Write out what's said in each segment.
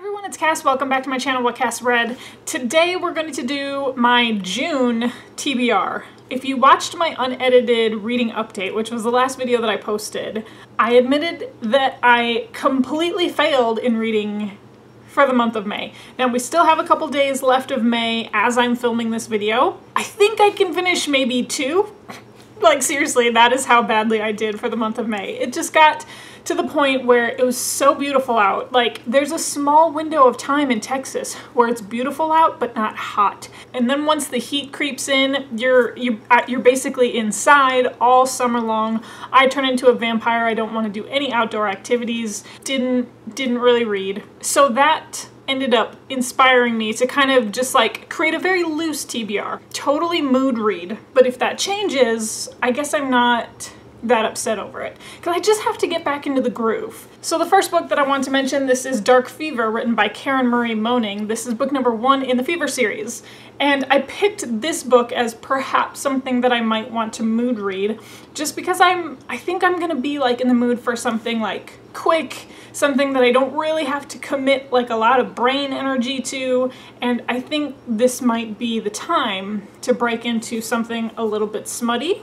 Everyone, it's Cass. Welcome back to my channel, What Cass Read. Today we're going to do my June TBR. If you watched my unedited reading update, which was the last video that I posted, I admitted that I completely failed in reading for the month of May. Now we still have a couple days left of May as I'm filming this video. I think I can finish maybe 2. Like seriously, that is how badly I did for the month of May. It just got to the point where it was so beautiful out. Like there's a small window of time in Texas where it's beautiful out but not hot. And then once the heat creeps in, you're basically inside all summer long. I turn into a vampire. I don't want to do any outdoor activities. Didn't really read. So that ended up inspiring me to kind of just like create a very loose TBR. Totally mood read. But if that changes, I guess I'm not that upset over it, because I just have to get back into the groove. So the first book that I want to mention, this is Dark Fever, written by Karen Marie Moning. This is book number 1 in the Fever series. And I picked this book as perhaps something that I might want to mood read, just because I think I'm gonna be like in the mood for something like quick, something that I don't really have to commit like a lot of brain energy to, and I think this might be the time to break into something a little bit smutty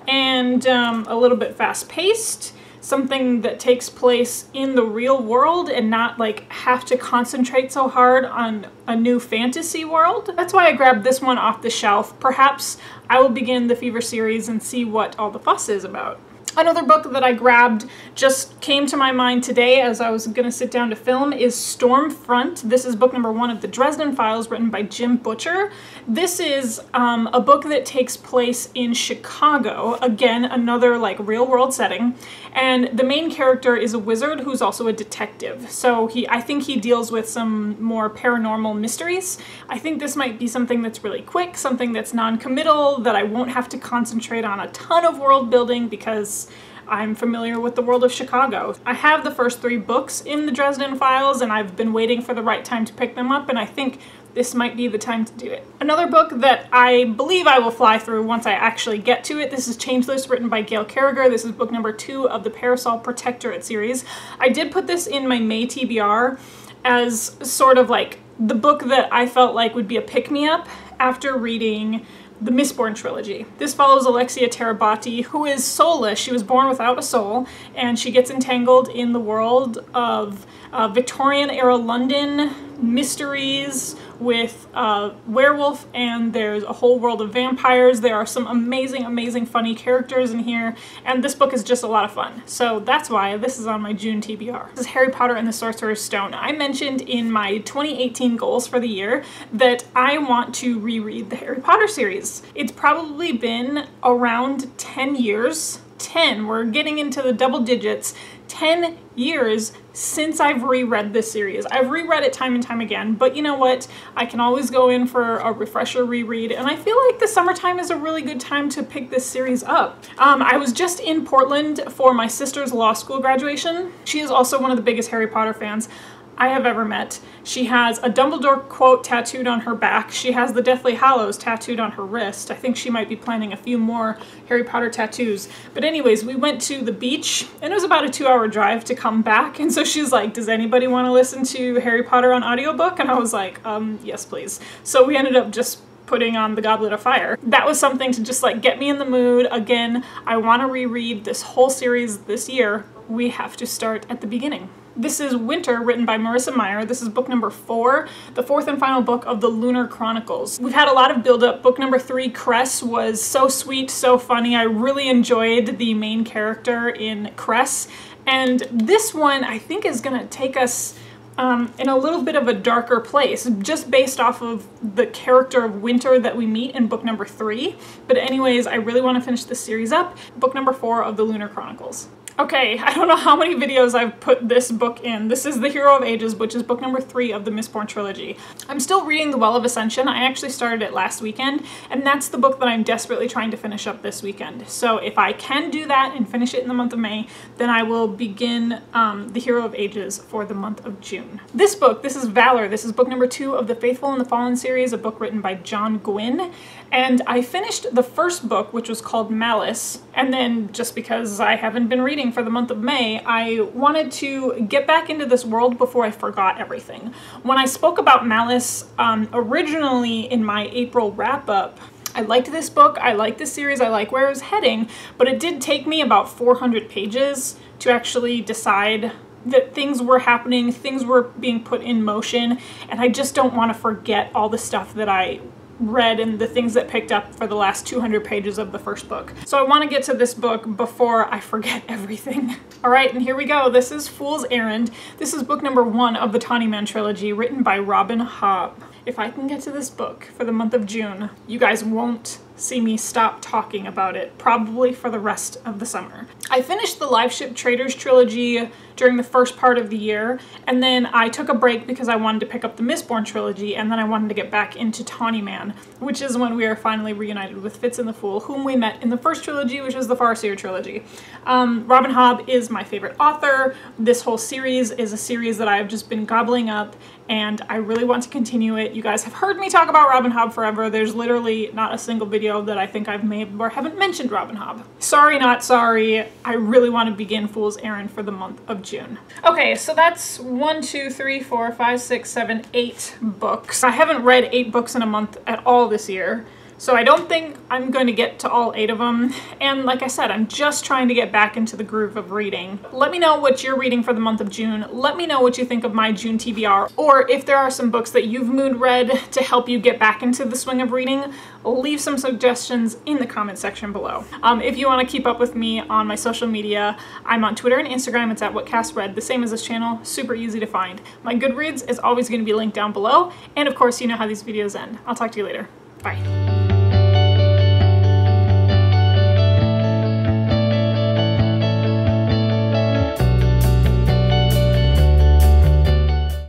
and a little bit fast-paced, something that takes place in the real world and not like have to concentrate so hard on a new fantasy world. That's why I grabbed this one off the shelf. Perhaps I will begin the Fever series and see what all the fuss is about. Another book that I grabbed just came to my mind today as I was gonna sit down to film is Stormfront. This is book number 1 of the Dresden Files, written by Jim Butcher. This is a book that takes place in Chicago. Again, another like real world setting. And the main character is a wizard who's also a detective. So I think he deals with some more paranormal mysteries. I think this might be something that's really quick, something that's non-committal, that I won't have to concentrate on a ton of world building because I'm familiar with the world of Chicago. I have the first 3 books in the Dresden Files and I've been waiting for the right time to pick them up, and I think this might be the time to do it. Another book that I believe I will fly through once I actually get to it, this is Changeless, written by Gail Carriger. This is book number 2 of the Parasol Protectorate series. I did put this in my May TBR as sort of like the book that I felt like would be a pick-me-up after reading the Mistborn trilogy. This follows Alexia Terabati, who is soulless. She was born without a soul, and she gets entangled in the world of Victorian-era London mysteries with werewolf, and there's a whole world of vampires. There are some amazing, amazing funny characters in here, and this book is just a lot of fun. So that's why this is on my June TBR. This is Harry Potter and the Sorcerer's Stone. I mentioned in my 2018 goals for the year that I want to reread the Harry Potter series. It's probably been around 10 years. 10, we're getting into the double digits. 10 years since I've reread this series. I've reread it time and time again, but you know what? I can always go in for a refresher reread, and I feel like the summertime is a really good time to pick this series up. I was just in Portland for my sister's law school graduation. She is also one of the biggest Harry Potter fans I have ever met. She has a Dumbledore quote tattooed on her back. She has the Deathly Hallows tattooed on her wrist. I think she might be planning a few more Harry Potter tattoos. But anyways, we went to the beach, and it was about a 2-hour drive to come back. And so she's like, does anybody want to listen to Harry Potter on audiobook? And I was like, yes, please. So we ended up just putting on the Goblet of Fire. That was something to just like get me in the mood. Again, I want to reread this whole series this year. We have to start at the beginning. This is Winter, written by Marissa Meyer. This is book number 4, the 4th and final book of the Lunar Chronicles. We've had a lot of build-up. Book number 3, Cress, was so sweet, so funny. I really enjoyed the main character in Cress. And this one, I think, is gonna take us in a little bit of a darker place, just based off of the character of Winter that we meet in book number 3. But anyways, I really want to finish this series up. Book number 4 of the Lunar Chronicles. Okay, I don't know how many videos I've put this book in. This is The Hero of Ages, which is book number 3 of the Mistborn trilogy. I'm still reading The Well of Ascension. I actually started it last weekend, and that's the book that I'm desperately trying to finish up this weekend. So if I can do that and finish it in the month of May, then I will begin The Hero of Ages for the month of June. This book, this is Valor. This is book number 2 of the Faithful and the Fallen series, a book written by Gwynne. And I finished the first book, which was called Malice, And then just because I haven't been reading for the month of May, I wanted to get back into this world before I forgot everything. When I spoke about Malice originally in my April wrap-up, I liked this book, I liked this series, I like where it was heading, but it did take me about 400 pages to actually decide that things were happening, things were being put in motion, and I just don't want to forget all the stuff that I read and the things that picked up for the last 200 pages of the first book. So I want to get to this book before I forget everything. All right, and here we go. This is Fool's Errand. This is book number 1 of the Tawny Man trilogy, written by Robin Hobb. If I can get to this book for the month of June, you guys won't see me stop talking about it, probably for the rest of the summer. I finished the Live Ship Traders trilogy during the first part of the year, and then I took a break because I wanted to pick up the Mistborn trilogy, and then I wanted to get back into Tawny Man, which is when we are finally reunited with Fitz and the Fool, whom we met in the first trilogy, which was the Farseer trilogy. Robin Hobb is my favorite author. This whole series is a series that I've just been gobbling up, and I really want to continue it. You guys have heard me talk about Robin Hobb forever. There's literally not a single video that I think I've made where I haven't mentioned Robin Hobb. Sorry, not sorry. I really want to begin Fool's Errand for the month of June. Okay, so that's 1, 2, 3, 4, 5, 6, 7, 8 books. I haven't read 8 books in a month at all this year, so I don't think I'm going to get to all 8 of them. And like I said, I'm just trying to get back into the groove of reading. Let me know what you're reading for the month of June. Let me know what you think of my June TBR, or if there are some books that you've mood read to help you get back into the swing of reading. Leave some suggestions in the comment section below. If you want to keep up with me on my social media, I'm on Twitter and Instagram. It's at WhatCastRead, the same as this channel. Super easy to find. My Goodreads is always going to be linked down below. And of course, you know how these videos end. I'll talk to you later. Bye.